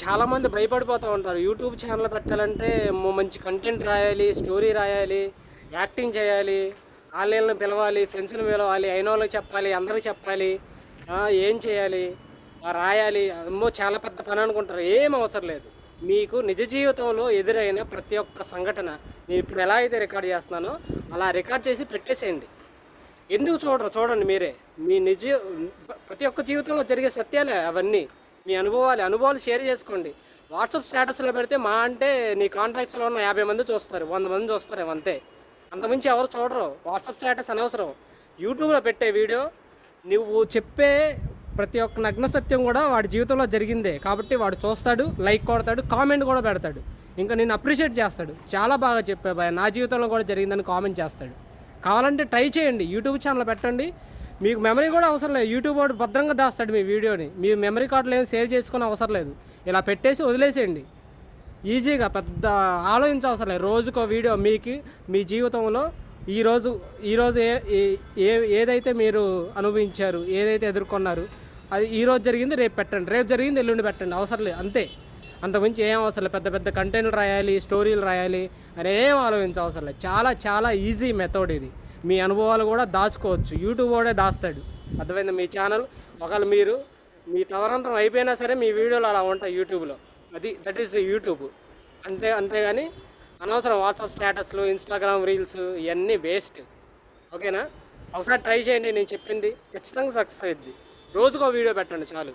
చాలామంది భయపడిపోతూ ఉంటారు. YouTube channel పెట్టాలంటే మంచి కంటెంట్ రాయాలి, స్టోరీ రాయాలి, యాక్టింగ్ చేయాలి, ఆళ్ళీళ్ళని పిలవాలి, ఫ్రెండ్స్‌ని పిలవాలి, అయినోళ్ళకి చెప్పాలి, అందరికి చెప్పాలి. ఏం చేయాలి? రాయాలి. అమ్మో! చాలా పెద్ద పని అనుకుంటారు. ఏం అవసరం లేదు. మీకు నిజ జీవితంలో ఎదురైన ప్రతి ఒక్క సంఘటన నేను ఇప్పుడు ఎలా అయితే రికార్డ్ చేస్తున్నానో అలా రికార్డ్ చేసి పెట్టేసేయండి. ఎందుకు చూడరు? చూడండి మీరే. మీ ప్రతి ఒక్క జీవితంలో జరిగే సత్యాలే అవన్నీ. మీ అనుభవాలు షేర్ చేసుకోండి. వాట్సాప్ స్టేటస్‌లో పెడితే మహా అంటే నీ కాంటాక్ట్స్‌లో ఉన్న 50 మంది చూస్తారు, 100 మంది చూస్తారేమో అంతే. అంతకుమించి ఎవరు చూడరు. వాట్సాప్ స్టేటస్ అనవసరం. యూట్యూబ్‌లో పెట్టే వీడియో నువ్వు చెప్పే ప్రతి ఒక్క నగ్న సత్యం కూడా వాడి జీవితంలో జరిగిందే. కాబట్టి వాడు చూస్తాడు, లైక్ కొడతాడు, కామెంట్ కూడా పెడతాడు. ఇంకా నిన్ను అప్రిషియేట్ చేస్తాడు. చాలా బాగా చెప్పావు భయ్యా, నా జీవితంలో కూడా జరిగిందని కామెంట్ చేస్తాడు. కావాలంటే ట్రై చేయండి, యూట్యూబ్ ఛానల్ పెట్టండి. మీకు మెమరీ కూడా అవసరం లేదు. యూట్యూబ్ వాడు భద్రంగా దాస్తాడు మీ వీడియోని. మీ మెమరీ కార్డులో ఏం సేవ్ చేసుకునే అవసరం లేదు. ఇలా పెట్టేసి వదిలేసేయండి ఈజీగా. పెద్ద ఆలోచించవసరం లేదు. రోజుకో వీడియో మీకు మీ జీవితంలో ఈరోజు ఏదైతే మీరు అనుభవించారు, ఏదైతే ఎదుర్కొన్నారు, అది ఈరోజు జరిగింది రేపు పెట్టండి, రేపు జరిగింది ఎల్లుండి పెట్టండి. అవసరం లేదు అంతే. అంతకుమించి ఏం అవసరం లేదు. పెద్ద పెద్ద కంటెంట్లు రాయాలి, స్టోరీలు రాయాలి అని ఏం ఆలోచించవసరం లేదు. చాలా చాలా ఈజీ మెథడ్ ఇది. మీ అనుభవాలు కూడా దాచుకోవచ్చు. యూట్యూబ్ వాడే దాస్తాడు. అర్థమైంది? మీ ఛానల్ ఒకవేళ మీ తదనంతరం అయిపోయినా సరే మీ వీడియోలు అలా ఉంటాయి యూట్యూబ్లో. That is YouTube. అంతేగాని అనవసరం వాట్సాప్ స్టేటస్లు, ఇన్స్టాగ్రామ్ రీల్స్ ఇవన్నీ వేస్ట్. ఓకేనా? ఒకసారి ట్రై చేయండి. నేను చెప్పింది ఖచ్చితంగా సక్సెస్ అయ్యిద్ది. రోజుకో వీడియో పెట్టండి చాలు.